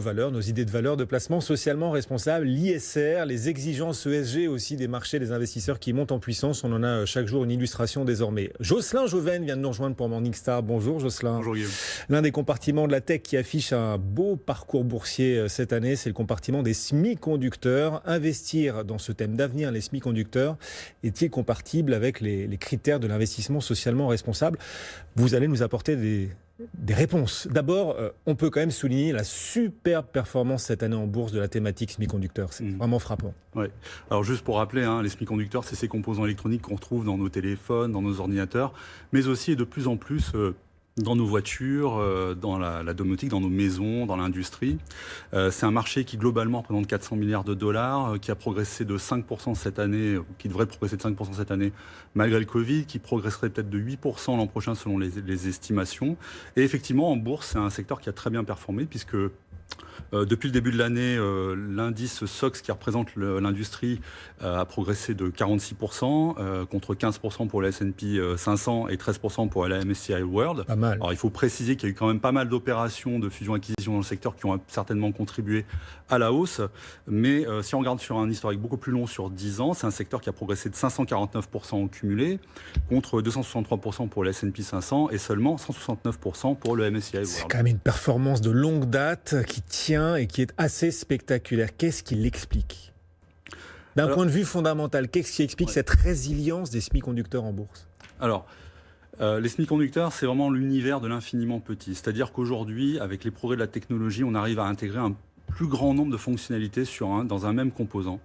Valeurs, nos idées de valeurs de placement socialement responsable, l'ISR, les exigences ESG aussi des marchés, des investisseurs qui montent en puissance. On en a chaque jour une illustration désormais. Jocelyn Joven vient de nous rejoindre pour Morningstar. Bonjour Jocelyn. Bonjour Guillaume. L'un des compartiments de la tech qui affiche un beau parcours boursier cette année, c'est le compartiment des semi-conducteurs. Investir dans ce thème d'avenir, les semi-conducteurs, est-il compatible avec les critères de l'investissement socialement responsable? Vous allez nous apporter des réponses. D'abord, on peut quand même souligner la superbe performance cette année en bourse de la thématique semi-conducteurs. C'est vraiment frappant. Ouais. Alors juste pour rappeler, les semi-conducteurs, c'est ces composants électroniques qu'on retrouve dans nos téléphones, dans nos ordinateurs, mais aussi et de plus en plus dans nos voitures, dans la domotique, dans nos maisons, dans l'industrie. C'est un marché qui globalement représente 400 milliards de dollars, qui a progressé de 5% cette année, qui devrait progresser de 5% cette année malgré le Covid, qui progresserait peut-être de 8% l'an prochain selon les estimations. Et effectivement, en bourse, c'est un secteur qui a très bien performé puisque depuis le début de l'année, l'indice SOX qui représente l'industrie a progressé de 46%, contre 15% pour le S&P 500 et 13% pour la MSCI World. Pas mal. Alors il faut préciser qu'il y a eu quand même pas mal d'opérations de fusion-acquisition dans le secteur qui ont certainement contribué à la hausse. Mais si on regarde sur un historique beaucoup plus long, sur 10 ans, c'est un secteur qui a progressé de 549% au cumulé, contre 263% pour le S&P 500 et seulement 169% pour le MSCI World. C'est quand même une performance de longue date qui tient et qui est assez spectaculaire. Qu'est-ce qui l'explique? D'un point de vue fondamental, qu'est-ce qui explique cette résilience des semi-conducteurs en bourse? Alors, les semi-conducteurs, c'est vraiment l'univers de l'infiniment petit. C'est-à-dire qu'aujourd'hui, avec les progrès de la technologie, on arrive à intégrer un plus grand nombre de fonctionnalités dans un même composant.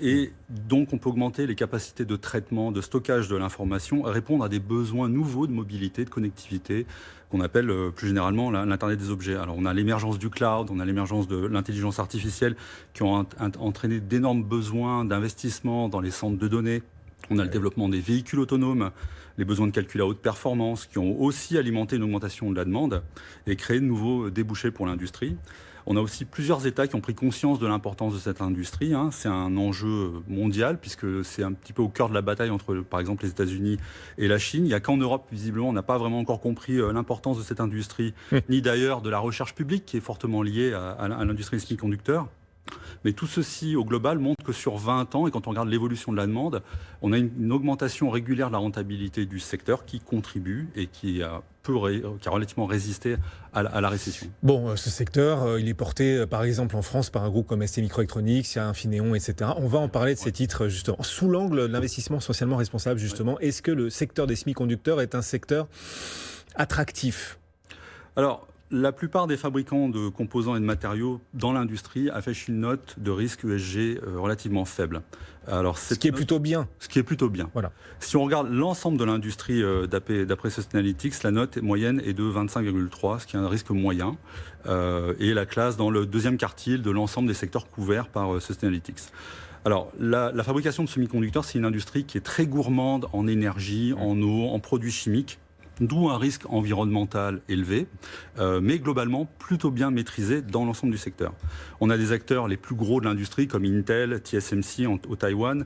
Et donc, on peut augmenter les capacités de traitement, de stockage de l'information, répondre à des besoins nouveaux de mobilité, de connectivité, qu'on appelle plus généralement l'Internet des objets. Alors, on a l'émergence du cloud, on a l'émergence de l'intelligence artificielle qui ont entraîné d'énormes besoins d'investissement dans les centres de données. On a le développement des véhicules autonomes, les besoins de calcul à haute performance qui ont aussi alimenté une augmentation de la demande et créé de nouveaux débouchés pour l'industrie. On a aussi plusieurs États qui ont pris conscience de l'importance de cette industrie. C'est un enjeu mondial puisque c'est un petit peu au cœur de la bataille entre, par exemple, les États-Unis et la Chine. Il n'y a qu'en Europe, visiblement, on n'a pas vraiment encore compris l'importance de cette industrie, ni d'ailleurs de la recherche publique qui est fortement liée à l'industrie des semi-conducteurs. Mais tout ceci, au global, montre que sur 20 ans, et quand on regarde l'évolution de la demande, on a une augmentation régulière de la rentabilité du secteur qui contribue et qui a relativement résisté à la récession. Bon, ce secteur, il est porté, par exemple, en France, par un groupe comme STMicroelectronics, il y a Infineon, etc. On va en parler de ces titres, justement. Sous l'angle de l'investissement socialement responsable, justement, est-ce que le secteur des semi-conducteurs est un secteur attractif? Alors, la plupart des fabricants de composants et de matériaux dans l'industrie affichent une note de risque ESG relativement faible. Alors, ce qui est plutôt bien. Ce qui est plutôt bien. Voilà. Si on regarde l'ensemble de l'industrie d'après Sustainalytics, la note moyenne est de 25,3, ce qui est un risque moyen, et la classe dans le deuxième quartile de l'ensemble des secteurs couverts par Sustainalytics. Alors, la fabrication de semi-conducteurs, c'est une industrie qui est très gourmande en énergie, en eau, en produits chimiques. D'où un risque environnemental élevé, mais globalement plutôt bien maîtrisé dans l'ensemble du secteur. On a des acteurs les plus gros de l'industrie comme Intel, TSMC au Taïwan,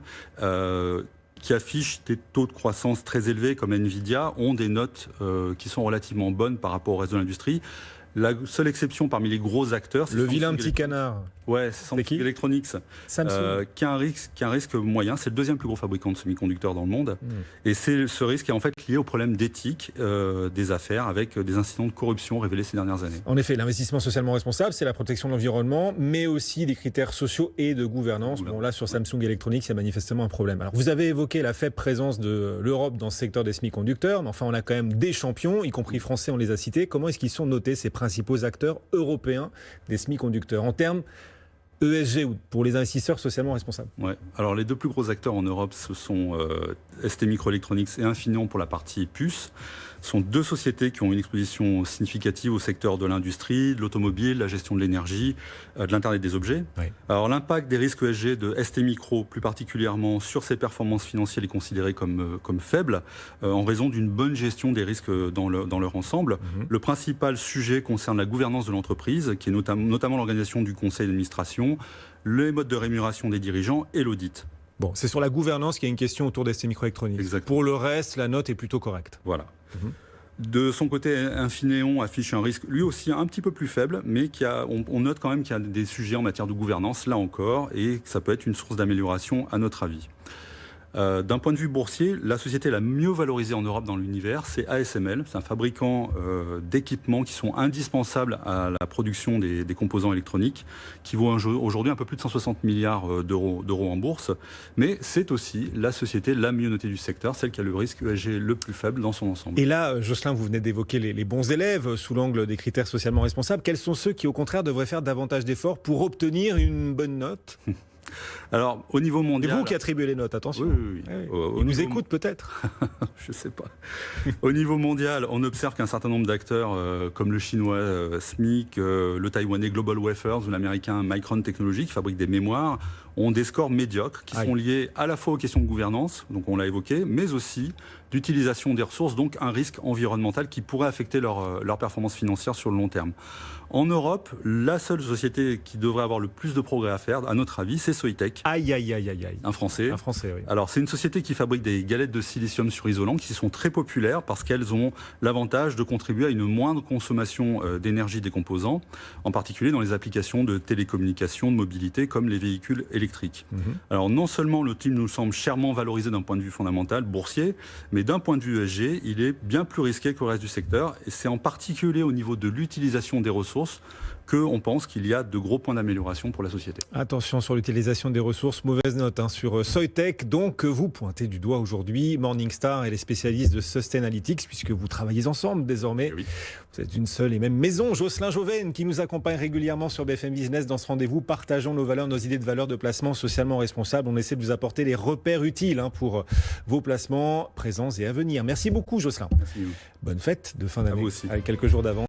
qui affichent des taux de croissance très élevés comme Nvidia, ont des notes qui sont relativement bonnes par rapport au reste de l'industrie. La seule exception parmi les gros acteurs, c'est le vilain petit canard. Ouais, c'est Samsung Electronics, qui a un risque moyen. C'est le deuxième plus gros fabricant de semi-conducteurs dans le monde. Et ce risque est en fait lié au problème d'éthique des affaires avec des incidents de corruption révélés ces dernières années. En effet, l'investissement socialement responsable, c'est la protection de l'environnement, mais aussi des critères sociaux et de gouvernance. Bon, là, sur Samsung Electronics, il y a manifestement un problème. Alors, vous avez évoqué la faible présence de l'Europe dans ce secteur des semi-conducteurs, mais enfin, on a quand même des champions, y compris français, on les a cités. Comment est-ce qu'ils sont notés, ces principaux acteurs européens des semi-conducteurs en termes ESG ou pour les investisseurs socialement responsables? Ouais. Alors les deux plus gros acteurs en Europe, ce sont STMicroelectronics et Infineon pour la partie puces. Ce sont deux sociétés qui ont une exposition significative au secteur de l'industrie, de l'automobile, la gestion de l'énergie, de l'Internet des objets. Oui. Alors l'impact des risques ESG de STMicro, plus particulièrement sur ses performances financières, est considéré comme faible en raison d'une bonne gestion des risques dans leur ensemble. Le principal sujet concerne la gouvernance de l'entreprise, qui est notamment l'organisation du conseil d'administration, les modes de rémunération des dirigeants et l'audit. Bon, c'est sur la gouvernance qu'il y a une question autour des STMicroelectronics. Pour le reste, la note est plutôt correcte. Voilà. De son côté, Infineon affiche un risque lui aussi un petit peu plus faible, mais on note quand même qu'il y a des sujets en matière de gouvernance, là encore, et que ça peut être une source d'amélioration à notre avis. D'un point de vue boursier, la société la mieux valorisée en Europe dans l'univers, c'est ASML. C'est un fabricant d'équipements qui sont indispensables à la production des composants électroniques, qui vaut aujourd'hui un peu plus de 160 milliards d'euros en bourse. Mais c'est aussi la société la mieux notée du secteur, celle qui a le risque ESG le plus faible dans son ensemble. Et là, Jocelyn, vous venez d'évoquer les bons élèves sous l'angle des critères socialement responsables. Quels sont ceux qui, au contraire, devraient faire davantage d'efforts pour obtenir une bonne note ? Alors, au niveau mondial... C'est vous qui attribuez les notes, attention. Oui. Ils nous écoutent peut-être. Je ne sais pas. Au niveau mondial, on observe qu'un certain nombre d'acteurs, comme le chinois SMIC, le taïwanais Global Wafers ou l'américain Micron Technology, qui fabriquent des mémoires, ont des scores médiocres qui sont liés à la fois aux questions de gouvernance, donc on l'a évoqué, mais aussi d'utilisation des ressources, donc un risque environnemental qui pourrait affecter leur performance financière sur le long terme. En Europe, la seule société qui devrait avoir le plus de progrès à faire, à notre avis, c'est Soitec. Aïe. Un Français. Un Français, oui. Alors, c'est une société qui fabrique des galettes de silicium sur isolant qui sont très populaires parce qu'elles ont l'avantage de contribuer à une moindre consommation d'énergie des composants, en particulier dans les applications de télécommunication, de mobilité, comme les véhicules électriques. Alors, non seulement le team nous semble chèrement valorisé d'un point de vue fondamental, boursier, mais d'un point de vue ESG, il est bien plus risqué que le reste du secteur. Et c'est en particulier au niveau de l'utilisation des ressources qu'on pense qu'il y a de gros points d'amélioration pour la société. Attention sur l'utilisation des ressources, mauvaise note sur Soitec, donc que vous pointez du doigt aujourd'hui. Morningstar et les spécialistes de Sustainalytics, puisque vous travaillez ensemble désormais. Et oui. Vous êtes une seule et même maison. Jocelyn Jauven, qui nous accompagne régulièrement sur BFM Business dans ce rendez-vous. Partageons nos valeurs, nos idées de valeurs de placement socialement responsables. On essaie de vous apporter les repères utiles pour vos placements présents et à venir. Merci beaucoup, Jocelyn. Merci. Bonne fête de fin d'année. À vous aussi. Avec quelques jours d'avance.